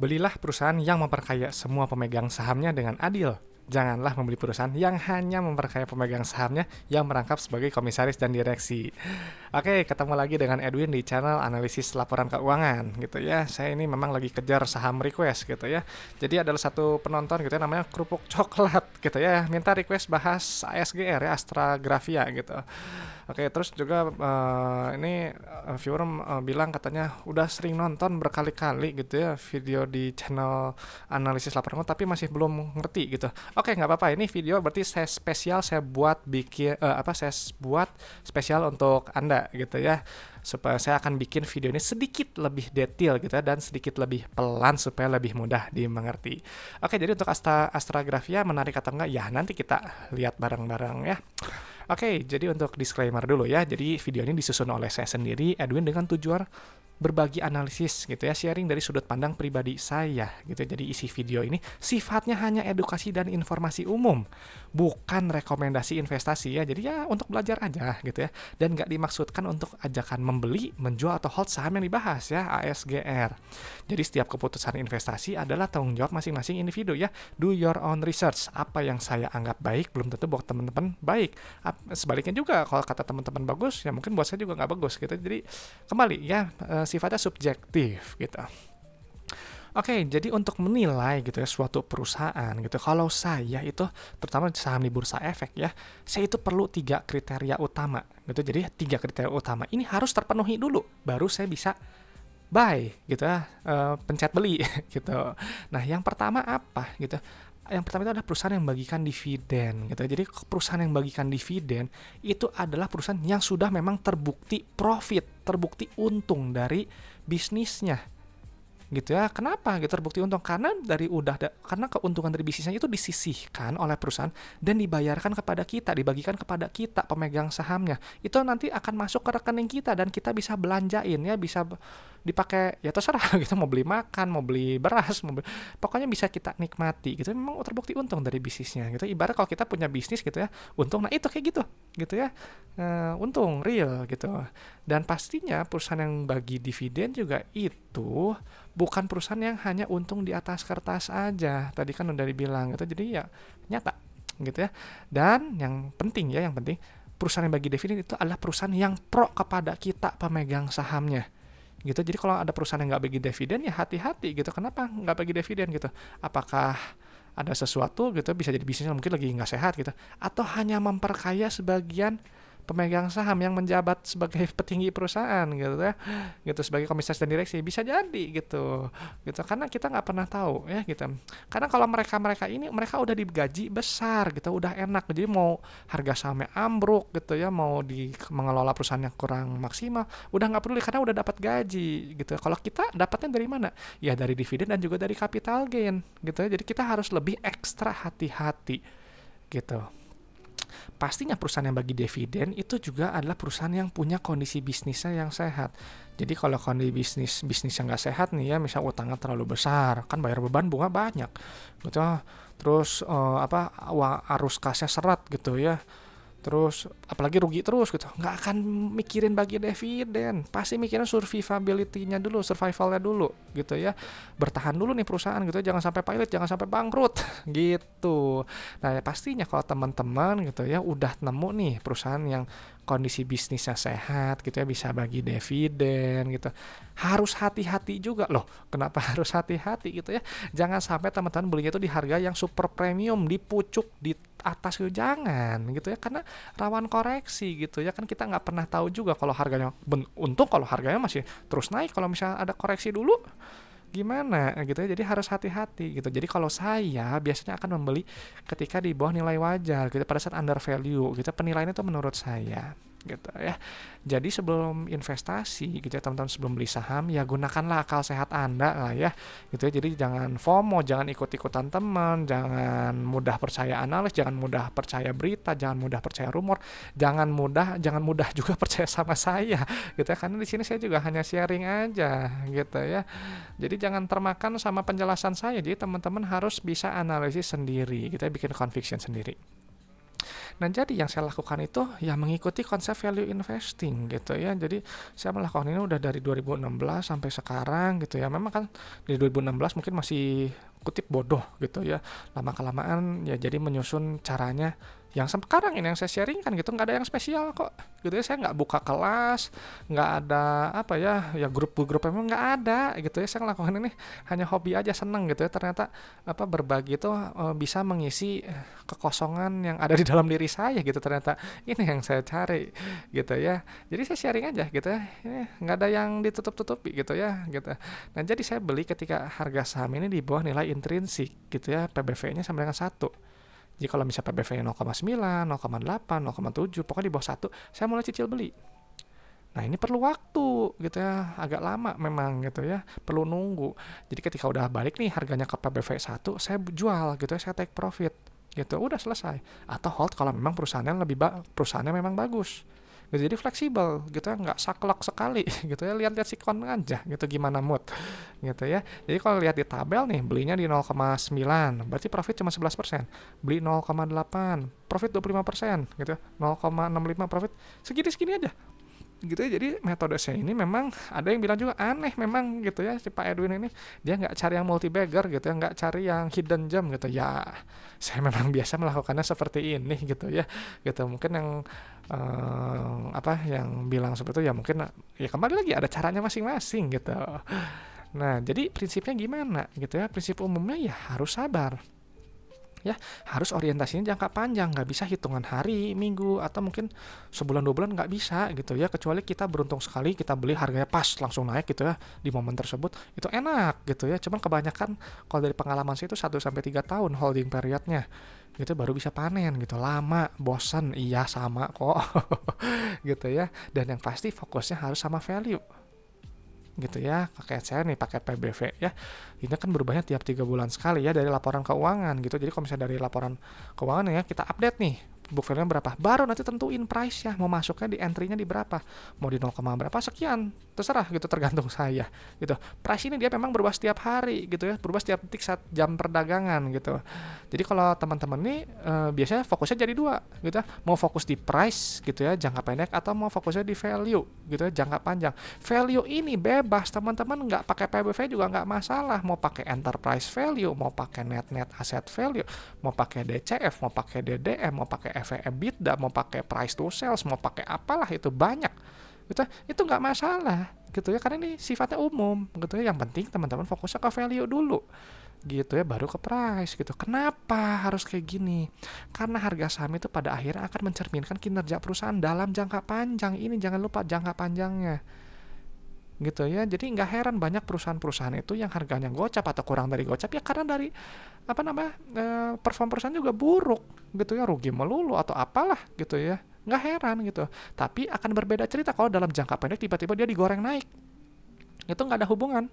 Belilah perusahaan yang memperkaya semua pemegang sahamnya dengan adil. Janganlah membeli perusahaan yang hanya memperkaya pemegang sahamnya yang merangkap sebagai komisaris dan direksi. Oke, ketemu lagi dengan Edwin di channel analisis laporan keuangan gitu ya. Saya ini memang lagi kejar saham request gitu ya. Jadi adalah satu penonton gitu ya, namanya Kerupuk Coklat gitu ya, minta request bahas ASGR ya, Astra Grafia gitu. Oke, terus juga ini viewer bilang katanya udah sering nonton berkali-kali gitu ya video di channel analisis laporan tapi masih belum ngerti gitu. Oke, nggak apa-apa. Ini video berarti saya buat saya buat spesial untuk Anda gitu ya. Supaya saya akan bikin video ini sedikit lebih detail gitu ya, dan sedikit lebih pelan supaya lebih mudah dimengerti. Oke, jadi untuk Astra Grafia menarik atau enggak ya nanti kita lihat bareng-bareng ya. Oke, jadi untuk disclaimer dulu ya. Jadi video ini disusun oleh saya sendiri, Edwin, dengan tujuan berbagi analisis gitu ya, sharing dari sudut pandang pribadi saya gitu. Jadi isi video ini sifatnya hanya edukasi dan informasi umum, bukan rekomendasi investasi ya. Jadi ya untuk belajar aja gitu ya, dan nggak dimaksudkan untuk ajakan membeli, menjual atau hold saham yang dibahas ya, ASGR. Jadi setiap keputusan investasi adalah tanggung jawab masing-masing individu ya. Do your own research. Apa yang saya anggap baik belum tentu buat teman-teman baik. Sebaliknya juga kalau kata teman-teman bagus ya mungkin buat saya juga nggak bagus gitu. Jadi kembali ya, sifatnya subjektif gitu. Oke, jadi untuk menilai gitu ya suatu perusahaan gitu, kalau saya itu terutama saham di bursa efek ya, saya itu perlu 3 kriteria utama gitu. Jadi 3 kriteria utama ini harus terpenuhi dulu, baru saya bisa buy gitu ya, pencet beli gitu. Nah, yang pertama apa gitu? Yang pertama itu adalah perusahaan yang bagikan dividen gitu. Jadi perusahaan yang bagikan dividen itu adalah perusahaan yang sudah memang terbukti profit, terbukti untung dari bisnisnya gitu ya. Kenapa gitu terbukti untung? Karena karena keuntungan dari bisnisnya itu disisihkan oleh perusahaan dan dibayarkan kepada kita, dibagikan kepada kita pemegang sahamnya. Itu nanti akan masuk ke rekening kita dan kita bisa belanjain ya, bisa dipakai ya terserah gitu, mau beli makan, mau beli beras, pokoknya bisa kita nikmati gitu. Memang terbukti untung dari bisnisnya gitu. Ibarat kalau kita punya bisnis gitu ya, untung, nah itu kayak gitu ya. Untung real gitu. Dan pastinya perusahaan yang bagi dividen juga itu bukan perusahaan yang hanya untung di atas kertas aja. Tadi kan udah dibilang gitu. Jadi ya nyata gitu ya. Dan yang penting perusahaan yang bagi dividen itu adalah perusahaan yang pro kepada kita pemegang sahamnya. Gitu. Jadi kalau ada perusahaan yang nggak bagi dividen ya hati-hati gitu. Kenapa nggak bagi dividen gitu? Apakah ada sesuatu gitu, bisa jadi bisnisnya mungkin lagi nggak sehat gitu, atau hanya memperkaya sebagian pemegang saham yang menjabat sebagai petinggi perusahaan gitu ya, gitu sebagai komisaris dan direksi, bisa jadi gitu karena kita nggak pernah tahu ya gitu. Karena kalau mereka ini mereka udah digaji besar gitu, udah enak, jadi mau harga sahamnya ambruk gitu ya, mau mengelola perusahaannya kurang maksimal, udah nggak peduli karena udah dapat gaji gitu. Kalau kita dapatnya dari mana ya, dari dividen dan juga dari capital gain gitu ya. Jadi kita harus lebih ekstra hati-hati gitu. Pastinya perusahaan yang bagi dividen itu juga adalah perusahaan yang punya kondisi bisnisnya yang sehat. Jadi kalau kondisi bisnis yang nggak sehat nih ya, misal utangnya terlalu besar, kan bayar beban bunga banyak, gitu. Terus arus kasnya seret gitu ya. Terus apalagi rugi terus gitu, nggak akan mikirin bagi dividen, pasti mikirin survivability-nya dulu, survivalnya dulu gitu ya, bertahan dulu nih perusahaan gitu, jangan sampai pilot, jangan sampai bangkrut gitu. Nah ya pastinya kalau teman-teman gitu ya udah nemu nih perusahaan yang kondisi bisnisnya sehat gitu ya, bisa bagi dividen gitu, harus hati-hati juga loh. Kenapa harus hati-hati gitu ya? Jangan sampai teman-teman belinya itu di harga yang super premium, di pucuk, di atas gitu, jangan gitu ya, karena rawan koreksi gitu ya. Kan kita nggak pernah tahu juga kalau harganya untung, kalau harganya masih terus naik, kalau misalnya ada koreksi dulu gimana gitu ya. Jadi harus hati-hati gitu. Jadi kalau saya biasanya akan membeli ketika di bawah nilai wajar gitu, pada saat under value gitu, penilaiannya itu menurut saya gitu ya. Jadi sebelum investasi gitu ya teman-teman, sebelum beli saham ya gunakanlah akal sehat Anda lah ya gitu ya. Jadi jangan FOMO, jangan ikut-ikutan teman, jangan mudah percaya analis, jangan mudah percaya berita, jangan mudah percaya rumor, jangan mudah juga percaya sama saya gitu ya, karena di sini saya juga hanya sharing aja gitu ya. Jadi jangan termakan sama penjelasan saya. Jadi teman-teman harus bisa analisis sendiri gitu ya, bikin conviction sendiri. Nah, jadi yang saya lakukan itu ya mengikuti konsep value investing gitu ya. Jadi saya melakukan ini udah dari 2016 sampai sekarang gitu ya. Memang kan di 2016 mungkin masih kutip bodoh gitu ya. Lama-kelamaan ya jadi menyusun caranya yang sekarang ini yang saya sharingkan gitu, nggak ada yang spesial kok gitu ya. Saya nggak buka kelas, nggak ada apa ya grup-grup, emang nggak ada gitu ya. Saya ngelakukan ini hanya hobi aja, seneng gitu ya. Ternyata apa berbagi itu bisa mengisi kekosongan yang ada di dalam diri saya gitu. Ternyata ini yang saya cari gitu ya. Jadi saya sharing aja gitu ya. Nggak ada yang ditutup-tutupi gitu ya gitu. Nah, jadi saya beli ketika harga saham ini di bawah nilai intrinsik gitu ya. PBV-nya sama dengan 1. Jadi kalau misalnya PBV-nya 0,9, 0,8, 0,7, pokoknya di bawah 1, saya mulai cicil beli. Nah, ini perlu waktu gitu ya, agak lama memang gitu ya, perlu nunggu. Jadi ketika udah balik nih harganya ke PBV 1, saya jual gitu ya, saya take profit gitu, udah selesai. Atau hold kalau memang perusahaannya memang bagus. Gitu, jadi fleksibel gitu ya, nggak saklek sekali gitu ya, lihat-lihat sikon aja gitu gimana mood gitu ya. Jadi kalau lihat di tabel nih, belinya di 0,9, berarti profit cuma 11%. Beli 0,8, profit 25% gitu ya. 0,65 profit segini-segini aja gitu ya. Jadi metode saya ini memang ada yang bilang juga aneh memang gitu ya, si Pak Edwin ini dia nggak cari yang multi bagger gitu ya, nggak cari yang hidden gem gitu ya. Saya memang biasa melakukannya seperti ini gitu ya gitu. Mungkin yang yang bilang seperti itu ya mungkin ya kembali lagi ada caranya masing-masing gitu. Nah, jadi prinsipnya gimana gitu ya, prinsip umumnya ya harus sabar ya, harus orientasinya jangka panjang, nggak bisa hitungan hari, minggu, atau mungkin sebulan 2 bulan, nggak bisa gitu ya. Kecuali kita beruntung sekali kita beli harganya pas langsung naik gitu ya di momen tersebut, itu enak gitu ya. Cuman kebanyakan kalau dari pengalaman saya itu 1 sampai 3 tahun holding periodnya gitu baru bisa panen gitu. Lama, bosan, iya sama kok gitu ya. Dan yang pasti fokusnya harus sama value gitu ya. Pakai saya nih pakai PBV ya, ini kan berubahnya tiap 3 bulan sekali ya dari laporan keuangan gitu. Jadi kalau misalnya dari laporan keuangan ya kita update nih book value berapa, baru nanti tentuin price ya, mau masuknya di entry-nya di berapa, mau di 0, berapa sekian, terserah gitu, tergantung saya gitu. Price ini dia memang berubah setiap hari gitu ya, berubah setiap detik saat jam perdagangan gitu. Jadi kalau teman-teman nih biasanya fokusnya jadi 2 gitu ya, mau fokus di price gitu ya jangka pendek, atau mau fokusnya di value gitu ya jangka panjang. Value ini bebas teman-teman, nggak pakai PBV juga nggak masalah, mau pakai enterprise value, mau pakai net asset value, mau pakai DCF, mau pakai DDM, mau pakai EBITDA, mau pakai price to sales, mau pakai apalah itu banyak gitu. Itu nggak masalah gitu ya, karena ini sifatnya umum gitu ya. Yang penting teman-teman fokusnya ke value dulu gitu ya, baru ke price gitu. Kenapa harus kayak gini? Karena harga saham itu pada akhirnya akan mencerminkan kinerja perusahaan dalam jangka panjang. Ini jangan lupa jangka panjangnya gitu ya. Jadi nggak heran banyak perusahaan-perusahaan itu yang harganya gocap atau kurang dari gocap ya karena dari perform perusahaan juga buruk gitu ya, rugi melulu atau apalah gitu ya. Nggak heran gitu. Tapi akan berbeda cerita kalau dalam jangka pendek tiba-tiba dia digoreng naik. Itu nggak ada hubungan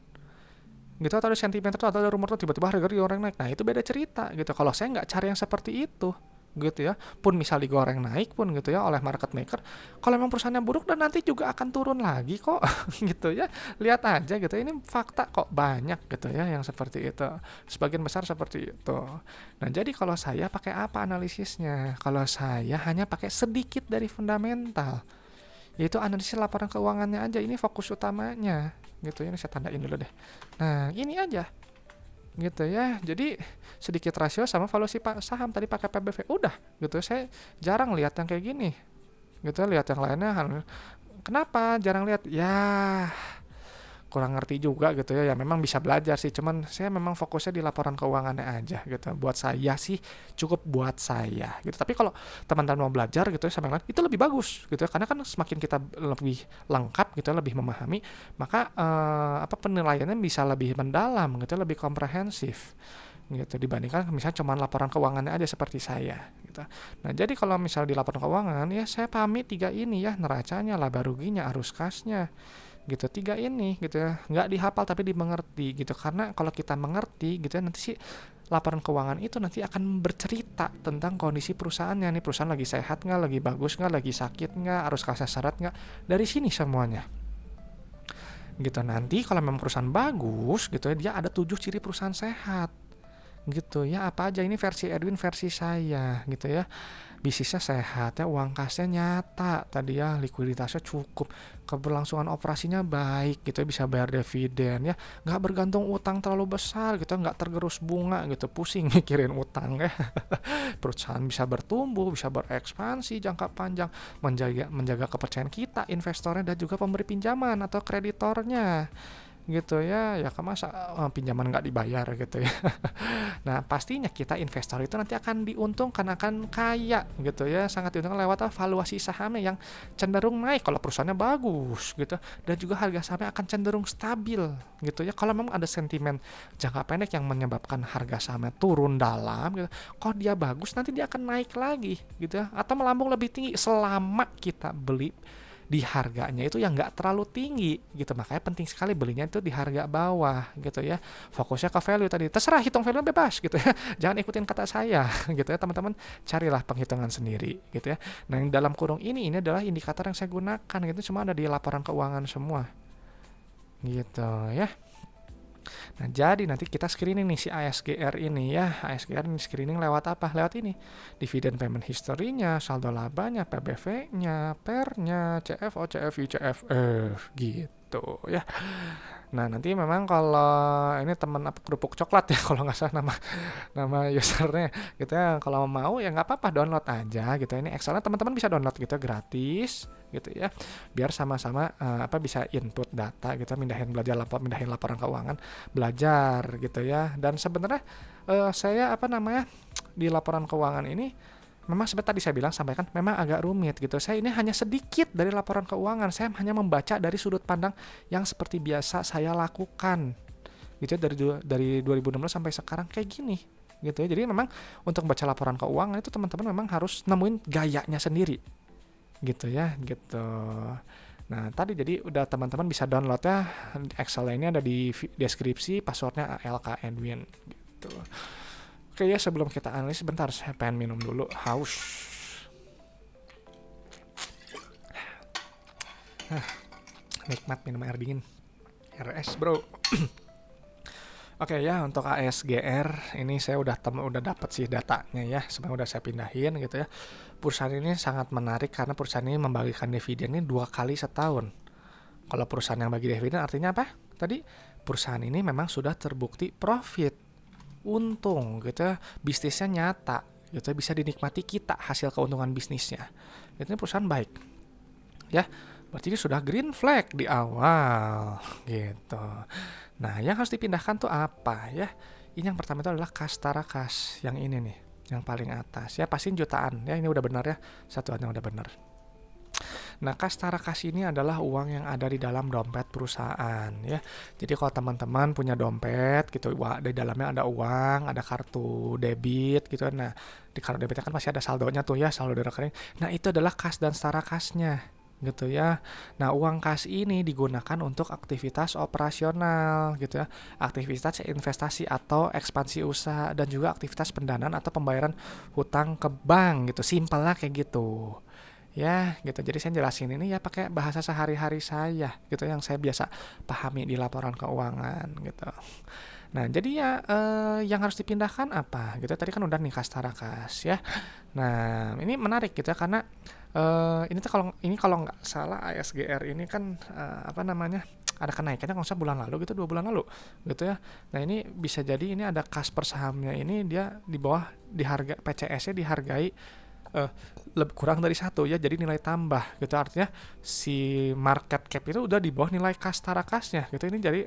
gitu, atau ada sentimen atau ada rumor tuh tiba-tiba harga digoreng naik. Nah, itu beda cerita gitu. Kalau saya nggak cari yang seperti itu gitu ya, pun misal digoreng naik pun gitu ya oleh market maker, kalau memang perusahaannya buruk dan nanti juga akan turun lagi kok gitu ya, lihat aja gitu. Ini fakta kok, banyak gitu ya yang seperti itu, sebagian besar seperti itu. Nah, jadi kalau saya pakai apa analisisnya? Kalau saya hanya pakai sedikit dari fundamental, yaitu analisis laporan keuangannya aja. Ini fokus utamanya gitu ya. Ini saya tandain dulu deh. Nah, ini aja gitu ya. Jadi sedikit rasio sama valuasi saham, tadi pakai PBV udah gitu. Saya jarang lihat yang kayak gini gitu, lihat yang lainnya. Kenapa jarang lihat? Ya kurang ngerti juga gitu ya. Ya memang bisa belajar sih, cuman saya memang fokusnya di laporan keuangannya aja gitu. Buat saya sih cukup buat saya gitu. Tapi kalau teman-teman mau belajar gitu ya sama yang lain, itu lebih bagus gitu ya. Karena kan semakin kita lebih lengkap gitu ya, lebih memahami, maka penilaiannya bisa lebih mendalam gitu, lebih komprehensif gitu dibandingkan misalnya cuma laporan keuangannya aja seperti saya gitu. Nah, jadi kalau misal di laporan keuangan ya saya pahami 3 ini ya, neracanya, laba ruginya, arus kasnya gitu. 3 ini gitu ya, nggak dihafal tapi dimengerti gitu. Karena kalau kita mengerti gitu ya, nanti sih laporan keuangan itu nanti akan bercerita tentang kondisi perusahaannya. Nih perusahaan lagi sehat nggak, lagi bagus nggak, lagi sakit nggak, arus kasnya syarat nggak, dari sini semuanya gitu. Nanti kalau memang perusahaan bagus gitu ya, dia ada 7 ciri perusahaan sehat gitu ya. Apa aja ini versi Edwin, versi saya gitu ya. Bisnisnya sehat ya, uang kasnya nyata tadi ya, likuiditasnya cukup, keberlangsungan operasinya baik gitu ya, bisa bayar dividen ya, nggak bergantung utang terlalu besar gitu, nggak tergerus bunga gitu, pusing mikirin utang ya. Perusahaan bisa bertumbuh, bisa berekspansi jangka panjang, menjaga kepercayaan kita, investornya dan juga pemberi pinjaman atau kreditornya gitu ya. Ya kan masa pinjaman nggak dibayar gitu ya. Nah, pastinya kita investor itu nanti akan diuntungkan, akan kaya gitu ya, sangat diuntungkan lewat valuasi sahamnya yang cenderung naik kalau perusahaannya bagus gitu, dan juga harga sahamnya akan cenderung stabil gitu ya. Kalau memang ada sentimen jangka pendek yang menyebabkan harga sahamnya turun dalam gitu, kalau dia bagus nanti dia akan naik lagi gitu ya, atau melambung lebih tinggi selama kita beli di harganya itu yang nggak terlalu tinggi gitu. Makanya penting sekali belinya itu di harga bawah gitu ya. Fokusnya ke value tadi, terserah hitung value bebas gitu ya. Jangan ikutin kata saya gitu ya teman-teman, carilah penghitungan sendiri gitu ya. Nah, yang dalam kurung ini adalah indikator yang saya gunakan gitu, semua ada di laporan keuangan semua gitu ya. Nah, jadi nanti kita screening nih si ASGR ini ya. ASGR ini screening lewat apa? Lewat ini. Dividend payment history-nya, saldo labanya, PBV-nya, PER-nya, CFO, CFI, CFF gitu ya. Nah, nanti memang kalau ini teman apa kerupuk coklat ya kalau nggak salah nama usernya gitu ya. Kalau mau ya nggak apa-apa, download aja gitu. Ini Excelnya teman-teman bisa download gitu gratis gitu ya. Biar sama-sama bisa input data gitu, mindahin laporan keuangan, belajar gitu ya. Dan sebenarnya saya di laporan keuangan ini memang seperti tadi saya bilang sampaikan memang agak rumit gitu. Saya ini hanya sedikit dari laporan keuangan. Saya hanya membaca dari sudut pandang yang seperti biasa saya lakukan. Gitu ya, dari 2016 sampai sekarang kayak gini gitu ya. Jadi memang untuk baca laporan keuangan itu teman-teman memang harus nemuin gayanya sendiri. Gitu ya, gitu. Nah, tadi jadi udah teman-teman bisa download ya. Excel ini ada di deskripsi, passwordnya ALK Edwin gitu. Oke ya, sebelum kita analis bentar, saya pengen minum dulu, haus. Nikmat minum air dingin. RS bro. Oke ya, untuk ASGR ini saya udah dapat sih datanya ya, sebenarnya udah saya pindahin gitu ya. Perusahaan ini sangat menarik karena perusahaan ini membagikan dividen ini 2 kali setahun. Kalau perusahaan yang bagi dividen artinya apa? Tadi perusahaan ini memang sudah terbukti profit, untung gitu ya, bisnisnya nyata gitu, bisa dinikmati kita hasil keuntungan bisnisnya. Itu perusahaan baik ya, berarti ini sudah green flag di awal gitu. Nah, yang harus dipindahkan tuh apa ya? Ini yang pertama itu adalah kas tarakas, yang ini nih, yang paling atas ya, pastiin jutaan ya, ini udah benar ya, satuannya udah benar. Nah, kas tarakas ini adalah uang yang ada di dalam dompet perusahaan ya. Jadi kalau teman-teman punya dompet gitu, di dalamnya ada uang, ada kartu debit gitu. Nah, di kartu debitnya kan masih ada saldonya tuh ya, saldo rekening. Nah, itu adalah kas dan tarakasnya gitu ya. Nah, uang kas ini digunakan untuk aktivitas operasional gitu ya, aktivitas investasi atau ekspansi usaha, dan juga aktivitas pendanaan atau pembayaran hutang ke bank gitu. Simpelnya kayak gitu. Ya, gitu. Jadi saya jelasin ini ya pakai bahasa sehari-hari saya gitu, yang saya biasa pahami di laporan keuangan gitu. Nah, jadi ya yang harus dipindahkan apa gitu. Tadi kan udah nih kas tarakas ya. Nah, ini menarik gitu ya, karena ini kalau nggak salah ASGR ini kan ada kenaikannya kalau nggak salah bulan lalu gitu, 2 bulan lalu gitu ya. Nah, ini bisa jadi ini ada kas per sahamnya ini dia di bawah, di harga PCS-nya dihargai kurang dari 1 ya, jadi nilai tambah gitu, artinya si market cap itu udah di bawah nilai kas tarakasnya gitu. Ini jadi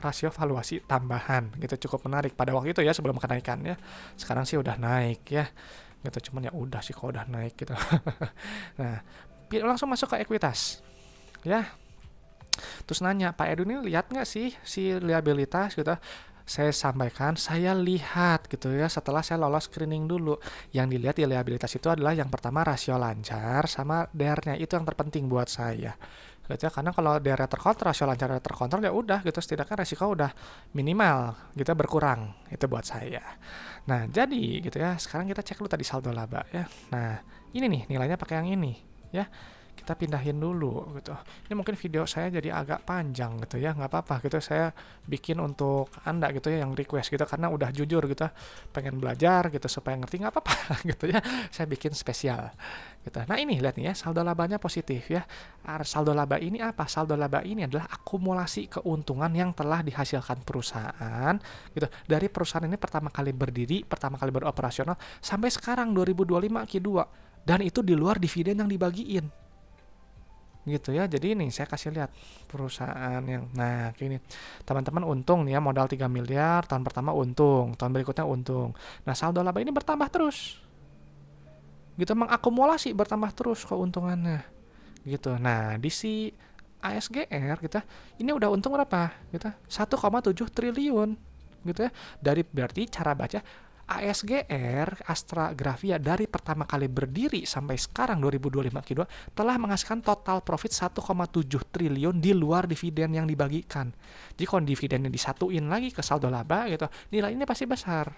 rasio valuasi tambahan gitu, cukup menarik pada waktu itu ya, sebelum kenaikan ya. Sekarang sih udah naik ya gitu, cuman ya udah sih kalau udah naik gitu. Nah, langsung masuk ke ekuitas ya. Terus nanya, Pak Edu ini lihat nggak sih si liabilitas gitu? Saya sampaikan, saya lihat gitu ya, setelah saya lolos screening dulu. Yang dilihat di liabilitas itu adalah yang pertama rasio lancar sama DR-nya, itu yang terpenting buat saya. Gitu ya, karena kalau DR terkontrol, rasio lancar terkontrol ya udah gitu, setidaknya resiko udah minimal gitu, berkurang. Itu buat saya. Nah, jadi gitu ya, sekarang kita cek dulu tadi saldo laba ya. Nah, ini nih nilainya pakai yang ini ya. kita pindahin dulu gitu. Ini mungkin video saya jadi agak panjang gitu ya, nggak apa-apa gitu, saya bikin untuk Anda gitu ya yang request gitu, karena udah jujur gitu, pengen belajar gitu supaya ngerti, nggak apa-apa gitu ya, saya bikin spesial gitu. Nah ini lihat nih ya, saldo labanya positif ya. Saldo laba ini apa? Saldo laba ini adalah akumulasi keuntungan yang telah dihasilkan perusahaan gitu, dari perusahaan ini pertama kali berdiri, pertama kali beroperasional sampai sekarang 2025 Q2, dan itu di luar dividen yang dibagiin gitu ya. Jadi ini saya kasih lihat perusahaan yang, nah gini, teman-teman untung nih ya, modal 3 miliar tahun pertama untung, tahun berikutnya untung. Nah saldo laba ini bertambah terus gitu, mengakumulasi, bertambah terus keuntungannya gitu. Nah di si ASGR kita ini udah untung berapa kita 1,7 triliun gitu ya. Dari, berarti cara baca ASGR Astra Grafia dari pertama kali berdiri sampai sekarang 2025 Q2 telah menghasilkan total profit 1,7 triliun di luar dividen yang dibagikan. Jadi kalau dividennya disatuin lagi ke saldo laba gitu, nilai ini pasti besar.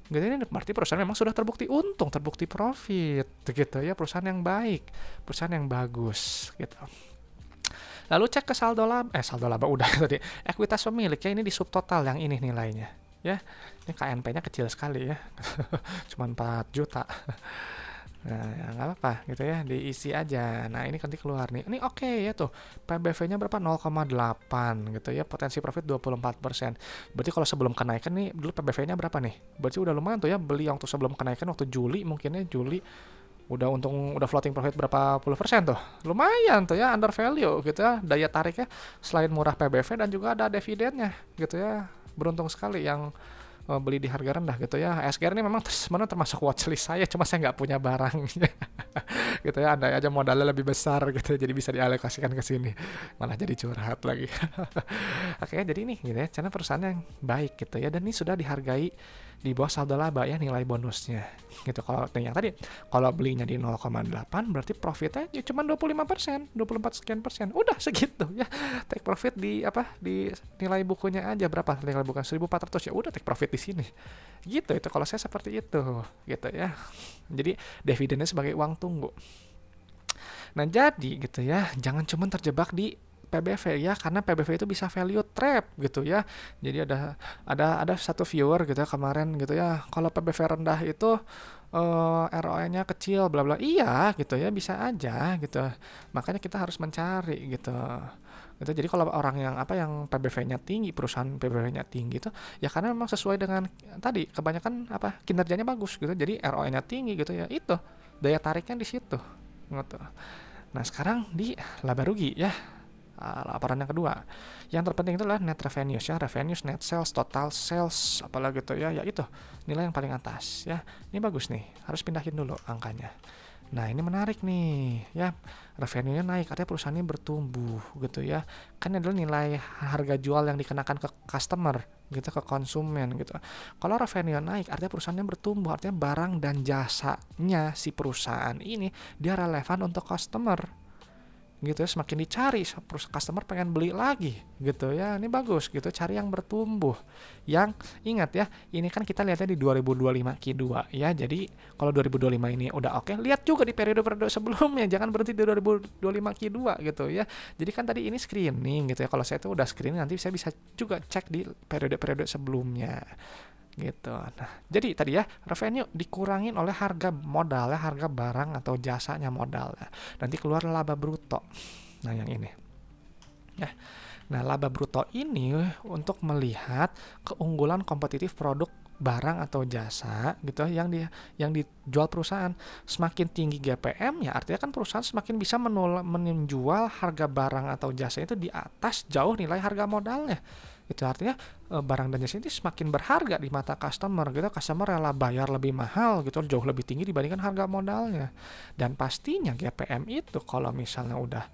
Gitu, ini berarti perusahaan memang sudah terbukti untung, terbukti profit gitu ya, perusahaan yang baik, perusahaan yang bagus gitu. Lalu cek ke saldo laba udah tadi. Ekuitas pemiliknya ini di subtotal yang ini nilainya ya. Ini KNP-nya kecil sekali ya. Cuma 4 juta. Nah, ya nggak apa-apa gitu ya, diisi aja. Nah, ini nanti keluar nih. Ini oke ya tuh. PBV-nya berapa? 0,8 gitu ya. Potensi profit 24%. Berarti kalau sebelum kenaikan nih, dulu PBV-nya berapa nih? Berarti udah lumayan tuh ya, beli waktu sebelum kenaikan waktu Juli, mungkinnya Juli udah untung, udah floating profit berapa puluh persen tuh. Lumayan tuh ya, under value gitu ya. Daya tariknya selain murah PBV dan juga ada dividennya gitu ya. Beruntung sekali yang beli di harga rendah gitu ya. SGR ini memang sebenarnya termasuk watchlist saya, cuma saya nggak punya barangnya gitu ya. Andai aja modalnya lebih besar gitu ya, jadi bisa dialokasikan ke sini, malah jadi curhat lagi. Oke, jadi ini gitu ya, karena perusahaan yang baik gitu ya, dan ini sudah dihargai di bawah saldo laba ya, nilai bonusnya gitu. Kalau yang tadi, kalau belinya di 0,8 berarti profitnya ya cuma 25%, 24 sekian persen, udah segitu ya. Take profit di apa, di nilai bukunya aja berapa, nilai buku 1.400, ya udah take profit di sini gitu. Itu kalau saya seperti itu gitu ya. Jadi dividennya sebagai uang tunggu. Nah jadi gitu ya, jangan cuma terjebak di PBV ya, karena PBV itu bisa value trap gitu ya. Jadi ada satu viewer gitu ya kemarin gitu ya, kalau PBV rendah itu ROE-nya kecil bla bla. Iya gitu ya, bisa aja gitu. Makanya kita harus mencari gitu. Gitu. Jadi kalau orang yang yang PBV-nya tinggi, perusahaan PBV-nya tinggi itu ya karena memang sesuai dengan tadi, kebanyakan kinerjanya bagus gitu. Jadi ROE-nya tinggi gitu ya. Itu daya tariknya di situ. Gitu. Nah, sekarang di laba rugi ya. Laporan yang kedua, yang terpenting itu adalah net revenues ya, revenues, net sales, total sales, apalagi gitu ya, itu nilai yang paling atas ya. Ini bagus nih, harus pindahin dulu angkanya. Nah ini menarik nih ya, revenue-nya naik, artinya perusahaannya bertumbuh gitu ya. Kan adalah nilai harga jual yang dikenakan ke customer gitu, ke konsumen gitu. Kalau revenue naik artinya perusahaannya bertumbuh, artinya barang dan jasanya si perusahaan ini dia relevan untuk customer gitu ya, semakin dicari customer pengen beli lagi gitu ya. Ini bagus gitu, cari yang bertumbuh. Yang ingat ya, ini kan kita lihatnya di 2025 Q2 ya. Jadi kalau 2025 ini udah oke, lihat juga di periode-periode sebelumnya, jangan berhenti di 2025 Q2 gitu ya. Jadi kan tadi ini screening gitu ya, kalau saya tuh udah screening, nanti saya bisa juga cek di periode-periode sebelumnya gitu. Nah, jadi tadi ya, revenue dikurangin oleh harga modal ya, harga barang atau jasanya modal ya. Nanti keluar laba bruto. Nah, yang ini. Ya. Nah, laba bruto ini untuk melihat keunggulan kompetitif produk barang atau jasa gitu yang dijual perusahaan. Semakin tinggi GPM ya, artinya kan perusahaan semakin bisa menjual harga barang atau jasa itu di atas jauh nilai harga modalnya. Itu artinya barang dan jasa ini semakin berharga di mata customer gitu. Customer rela bayar lebih mahal gitu, jauh lebih tinggi dibandingkan harga modalnya. Dan pastinya GPM itu kalau misalnya udah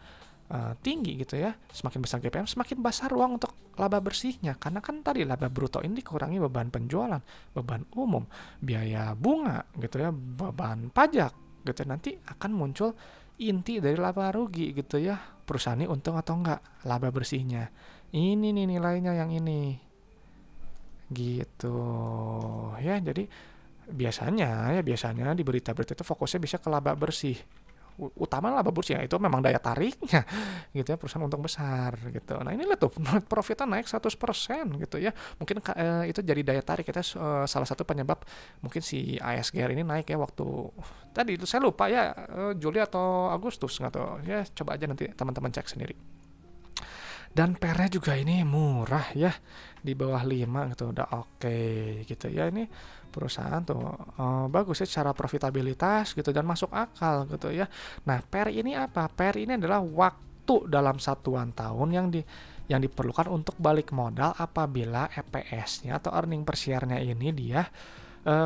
tinggi gitu ya, semakin besar GPM semakin besar ruang untuk laba bersihnya, karena kan tadi laba bruto ini dikurangi beban penjualan, beban umum, biaya bunga gitu ya, beban pajak gitu. Nanti akan muncul inti dari laba rugi gitu ya, perusahaan ini untung atau enggak, laba bersihnya ini nih nilainya yang ini gitu ya. Jadi biasanya di berita-berita itu fokusnya bisa ke laba bersih utama laba bersih ya, itu memang daya tariknya gitu ya, perusahaan untung besar gitu. Nah ini lihat tuh profitnya naik 100% gitu ya, mungkin itu jadi daya tarik kita, salah satu penyebab mungkin si ISGR ini naik ya waktu tadi itu saya lupa ya, Juli atau Agustus nggak tahu ya, coba aja nanti teman-teman cek sendiri. Dan pernya juga ini murah ya, di bawah 5 gitu udah oke gitu ya. Ini perusahaan tuh bagus ya secara profitabilitas gitu dan masuk akal gitu ya. Nah, per ini apa? Per ini adalah waktu dalam satuan tahun yang diperlukan untuk balik modal apabila EPS-nya atau earning per share-nya ini dia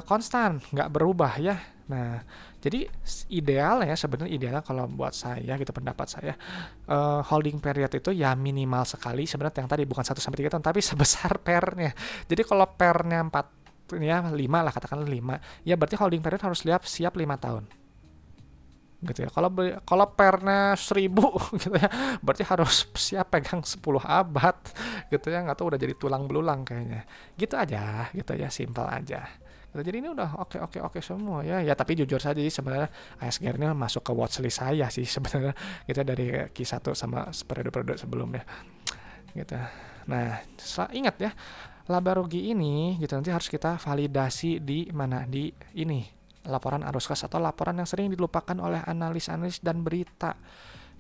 konstan, nggak berubah ya. Nah, jadi idealnya sebenarnya idealnya kalau buat saya gitu, pendapat saya, holding period itu ya minimal sekali sebenarnya, yang tadi bukan 1 sampai 3 tahun tapi sebesar pernya. Jadi kalau pernya 4 ya 5 lah, katakanlah 5, ya berarti holding period harus siap 5 tahun gitu ya. Kalau pernya 1000 gitu ya, berarti harus siap pegang 10 abad gitu ya, nggak tahu udah jadi tulang belulang kayaknya. Gitu aja gitu ya, simpel aja. Gitu. Jadi ini udah oke semua ya. Ya tapi jujur saja sih sebenarnya ISGR ini masuk ke watchlist saya sih sebenarnya gitu dari Q1 sama periode-periode sebelumnya gitu. Nah, ingat ya, laba rugi ini gitu nanti harus kita validasi di mana, di ini laporan arus kas atau laporan yang sering dilupakan oleh analis-analis dan berita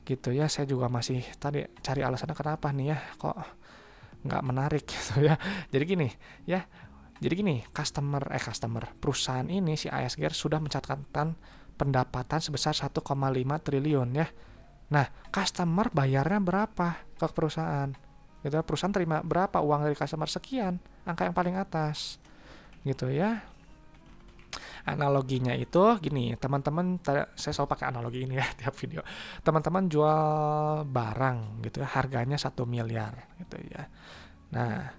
gitu ya. Saya juga masih tadi cari alasannya kenapa nih ya kok nggak menarik gitu ya. Jadi gini, customer perusahaan ini si ISGR sudah mencatatkan pendapatan sebesar 1,5 triliun ya. Nah, customer bayarnya berapa ke perusahaan? Gitu, perusahaan terima berapa uang dari customer? Sekian, angka yang paling atas. Gitu ya. Analoginya itu gini, teman-teman, saya selalu pakai analogi ini ya tiap video. Teman-teman jual barang gitu ya, harganya 1 miliar gitu ya. Nah,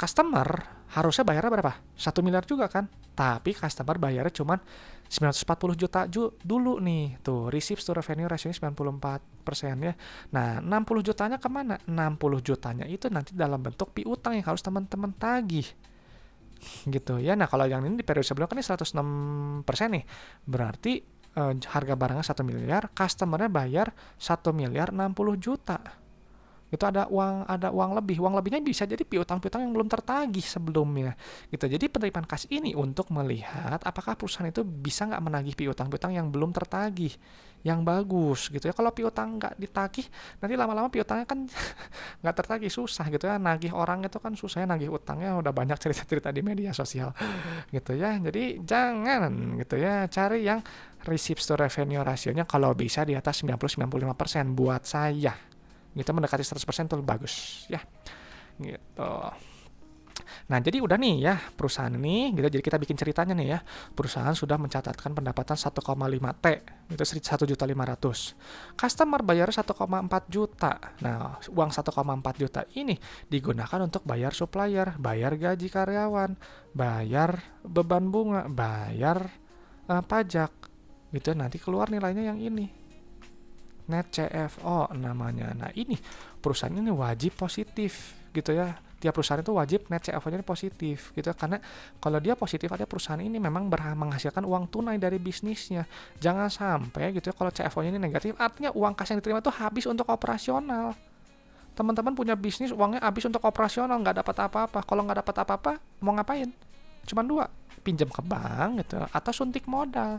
customer harusnya bayarnya berapa? 1 miliar juga kan? Tapi customer bayarnya cuma 940 juta dulu nih. Tuh, receipts to revenue ratio-nya 94% ya. Nah, 60 jutanya kemana? 60 jutanya itu nanti dalam bentuk piutang yang harus teman-teman tagih. Gitu ya. Nah, kalau yang ini di periode sebelumnya kan ini 106% nih. Berarti harga barangnya 1 miliar, customernya bayar 1 miliar 60 juta. Itu ada uang lebih. Uang lebihnya bisa jadi piutang-piutang yang belum tertagih sebelumnya. Gitu. Jadi penerimaan kas ini untuk melihat apakah perusahaan itu bisa nggak menagih piutang-piutang yang belum tertagih, yang bagus gitu ya. Kalau piutang nggak ditagih, nanti lama-lama piutangnya kan nggak tertagih, susah gitu ya. Nagih orang itu kan susahnya, nagih utangnya udah banyak cerita-cerita di media sosial gitu ya. Jadi jangan gitu ya, cari yang receipts to revenue rasionya kalau bisa di atas 90-95% buat saya. Gitu, mendekati 100% itu bagus ya gitu. Nah, jadi udah nih ya perusahaan ini gitu. Jadi kita bikin ceritanya nih ya. Perusahaan sudah mencatatkan pendapatan 1,5 T, itu 1.500.000. Customer bayar 1,4 juta. Nah, uang 1,4 juta ini digunakan untuk bayar supplier, bayar gaji karyawan, bayar beban bunga, bayar pajak. Gitu, nanti keluar nilainya yang ini. Net CFO namanya. Nah, ini perusahaan ini wajib positif gitu ya. Tiap perusahaan itu wajib net CFO-nya positif gitu, karena kalau dia positif ada perusahaan ini memang menghasilkan uang tunai dari bisnisnya. Jangan sampai gitu ya kalau CFO-nya ini negatif, artinya uang kas yang diterima itu habis untuk operasional. Teman-teman punya bisnis uangnya habis untuk operasional, nggak dapat apa-apa. Kalau nggak dapat apa-apa mau ngapain? Cuman 2, pinjam ke bank gitu atau suntik modal.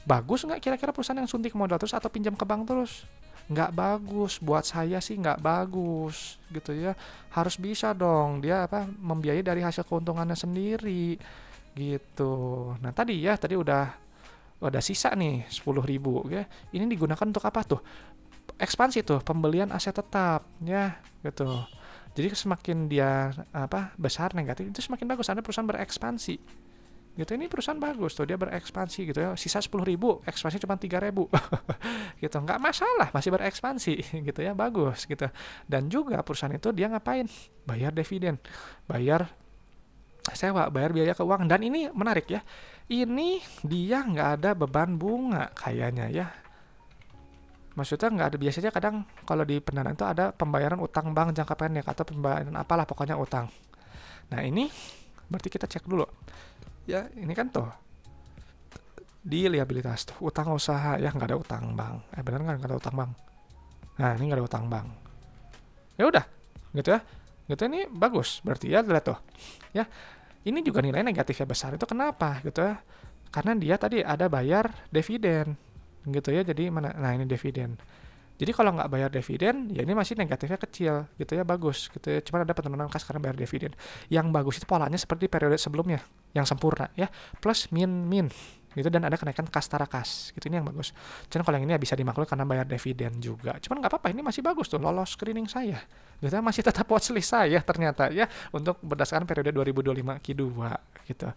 Bagus nggak kira-kira perusahaan yang suntik modal terus atau pinjam ke bank terus? Nggak bagus, buat saya sih nggak bagus gitu ya. Harus bisa dong dia membiayai dari hasil keuntungannya sendiri gitu. Nah tadi udah sisa nih 10.000 ya. Ini digunakan untuk apa tuh? Ekspansi tuh, pembelian aset tetap ya gitu. Jadi semakin dia besar negatif itu semakin bagus, ada perusahaan berekspansi. Gitu, ini perusahaan bagus tuh, dia berekspansi gitu ya, sisa 10.000, ekspansi cuma 3.000 gitu, nggak masalah, masih berekspansi gitu ya, bagus gitu. Dan juga perusahaan itu dia ngapain? Bayar dividen, bayar sewa, bayar biaya keuangan. Dan ini menarik ya, ini dia nggak ada beban bunga kayaknya ya. Maksudnya nggak ada, biasanya kadang kalau di pendanaan itu ada pembayaran utang bank jangka pendek atau pembayaran apalah pokoknya utang. Nah ini berarti kita cek dulu ya, ini kan tuh di liabilitas tuh utang usaha ya, nggak ada utang bank. Bener kan nggak ada utang bank? Nah ini nggak ada utang bank. Ya udah, gitu ya. Gitu ini bagus berarti ya, lihat tuh. Ya, ini juga nilai negatifnya besar itu kenapa gitu ya? Karena dia tadi ada bayar dividen gitu ya. Jadi mana? Nah ini dividen. Jadi kalau nggak bayar dividen, ya ini masih negatifnya kecil gitu ya, bagus gitu ya. Cuman ada penurunan kas karena bayar dividen. Yang bagus itu polanya seperti periode sebelumnya, yang sempurna ya, plus min gitu, dan ada kenaikan kas tara kas gitu, ini yang bagus. Cuman kalau yang ini ya bisa dimaklumi karena bayar dividen juga. Cuman nggak apa-apa, ini masih bagus tuh, lolos screening saya gitu ya, masih tetap watchlist saya ternyata ya untuk berdasarkan periode 2025 Q2 gitu.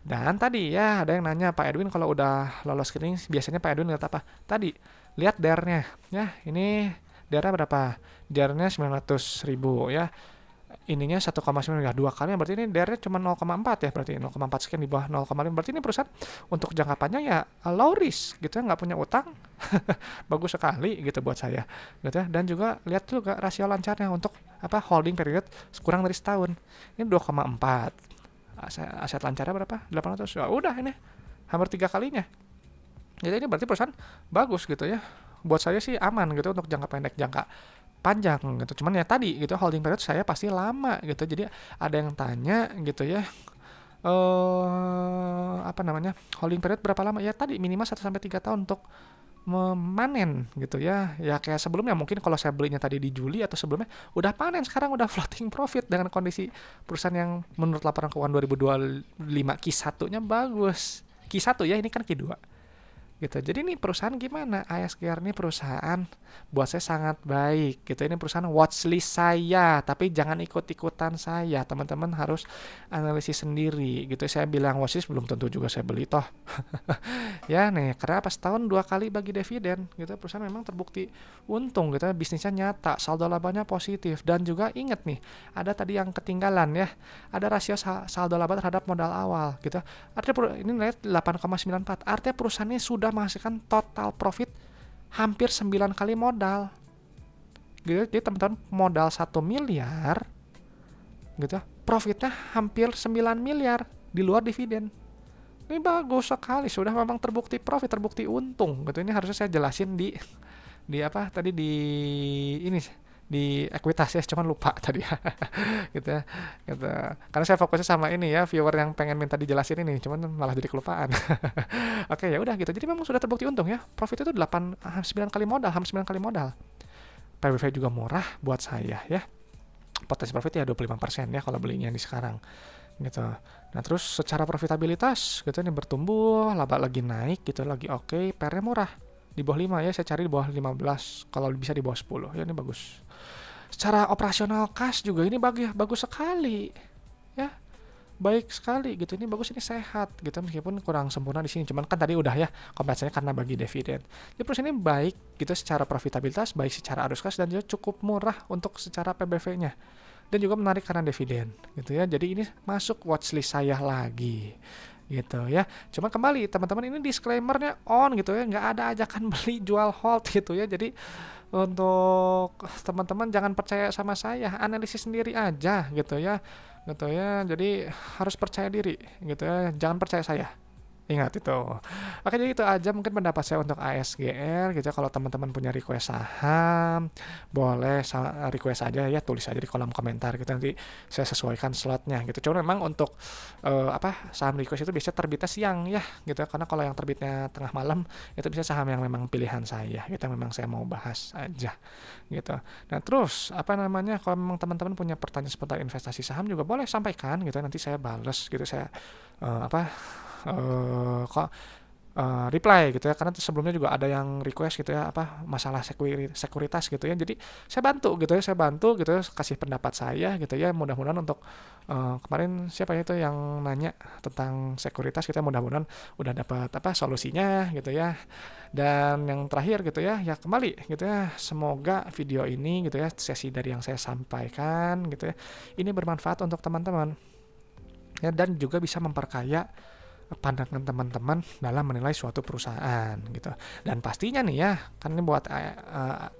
Dan tadi ya ada yang nanya, Pak Edwin kalau udah lolos screening biasanya Pak Edwin lihat apa? Tadi lihat DAR-nya ya, ini DAR-nya berapa? DAR-nya 900.000 ya, ininya 1,9 ya, 2 kali berarti ini DAR-nya cuma 0,4 ya, berarti 0,4 sekian di bawah 0,5, berarti ini perusahaan untuk jangka panjang ya low risk gitu ya, nggak punya utang. Bagus sekali gitu buat saya gitu ya. Dan juga lihat juga rasio lancarnya untuk apa, holding period kurang dari setahun, ini 2,4. Aset lancarnya berapa? 800. Ya udah, ini hampir 3 kalinya. Jadi ini berarti perusahaan bagus gitu ya. Buat saya sih aman gitu untuk jangka pendek, jangka panjang gitu. Cuman ya tadi gitu, holding period saya pasti lama gitu. Jadi ada yang tanya gitu ya, apa namanya, holding period berapa lama? Ya tadi minimal 1-3 tahun untuk memanen gitu ya. Ya kayak sebelumnya, mungkin kalau saya belinya tadi di Juli atau sebelumnya udah panen, sekarang udah floating profit dengan kondisi perusahaan yang menurut laporan keuangan 2025 Q1-nya bagus. Q1 ya, ini kan Q2 gitu. Jadi ini perusahaan gimana? ASGR ini perusahaan buat saya sangat baik gitu. Ini perusahaan watchlist saya, tapi jangan ikut-ikutan saya. Teman-teman harus analisis sendiri gitu. Saya bilang watchlist, belum tentu juga saya beli toh. Ya nih, karena pas tahun 2 kali bagi dividen gitu, perusahaan memang terbukti untung gitu, bisnisnya nyata, saldo labanya positif. Dan juga ingat nih, ada tadi yang ketinggalan ya, ada rasio saldo laba terhadap modal awal gitu. Artinya ini nilai 8,94, artinya perusahaannya sudah menghasilkan total profit hampir 9 kali modal gitu. Jadi teman-teman modal 1 miliar gitu, profitnya hampir 9 miliar di luar dividen. Ini bagus sekali, sudah memang terbukti profit, terbukti untung gitu. Ini harusnya saya jelasin di apa tadi, di ini, di ekuitas ya, cuman lupa tadi ya. Gitu ya, gitu. Karena saya fokusnya sama ini ya, viewer yang pengen minta dijelasin ini, cuman malah jadi kelupaan. Oke, ya udah gitu. Jadi memang sudah terbukti untung ya. Profit itu 9 kali modal, hampir 9 kali modal. PBV juga murah buat saya ya. Potensi profit ya 25% ya kalau belinya di sekarang gitu. Nah terus secara profitabilitas gitu, ini bertumbuh, laba lagi naik gitu, lagi oke, PR-nya murah. Di bawah 5 ya, saya cari di bawah 15, kalau bisa di bawah 10 ya, ini bagus. Secara operasional cash juga ini bagus sekali ya, baik sekali gitu. Ini bagus, ini sehat gitu, meskipun kurang sempurna di sini, cuman kan tadi udah ya kompensasinya karena bagi dividen. Jadi perusahaan ini baik gitu secara profitabilitas, baik secara arus kas, dan juga cukup murah untuk secara PBV-nya, dan juga menarik karena dividen gitu ya. Jadi ini masuk watchlist saya lagi gitu ya. Cuma kembali teman-teman, ini disclaimer-nya on gitu ya, nggak ada ajakan beli jual hold gitu ya. Jadi untuk teman-teman jangan percaya sama saya, analisis sendiri aja gitu ya, gitu ya. Jadi harus percaya diri gitu ya, jangan percaya saya. Ingat itu. Oke, jadi itu aja mungkin pendapat saya untuk ASGR gitu ya. Kalau teman-teman punya request saham, boleh request aja ya, tulis aja di kolom komentar gitu, nanti saya sesuaikan slotnya gitu. Cuma memang untuk saham request itu biasanya terbitnya siang ya gitu ya, karena kalau yang terbitnya tengah malam itu bisa saham yang memang pilihan saya gitu, memang saya mau bahas aja gitu. Nah terus apa namanya, kalau memang teman-teman punya pertanyaan seputar investasi saham juga boleh sampaikan gitu, nanti saya bales gitu, saya reply gitu ya, karena sebelumnya juga ada yang request gitu ya, apa masalah sekuritas gitu ya. Jadi saya bantu gitu ya, kasih pendapat saya gitu ya. Mudah-mudahan untuk kemarin siapa itu yang nanya tentang sekuritas gitu ya, mudah-mudahan udah dapat apa solusinya gitu ya. Dan yang terakhir gitu ya, ya kembali gitu ya, semoga video ini gitu ya, sesi dari yang saya sampaikan gitu ya, ini bermanfaat untuk teman-teman ya, dan juga bisa memperkaya pandangan teman-teman dalam menilai suatu perusahaan gitu. Dan pastinya nih ya, kan ini buat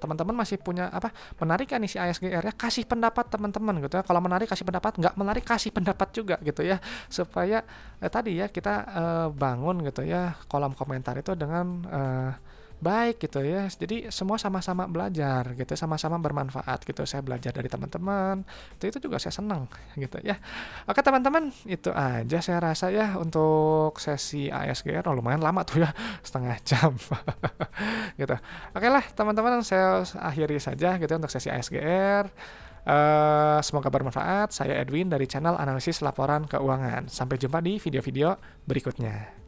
teman-teman masih punya apa, menarik kan nih si ASGR ya, kasih pendapat teman-teman gitu ya. Kalau menarik kasih pendapat, nggak menarik kasih pendapat juga gitu ya, supaya tadi ya kita bangun gitu ya kolom komentar itu dengan baik gitu ya. Jadi semua sama-sama belajar gitu, sama-sama bermanfaat gitu. Saya belajar dari teman-teman, itu juga saya senang gitu ya. Oke teman-teman, itu aja saya rasa ya untuk sesi ASGR. Oh, lumayan lama tuh ya, setengah jam gitu. Oke lah teman-teman, saya akhiri saja gitu untuk sesi ASGR. Semoga bermanfaat. Saya Edwin dari channel Analisis Laporan Keuangan. Sampai jumpa di video-video berikutnya.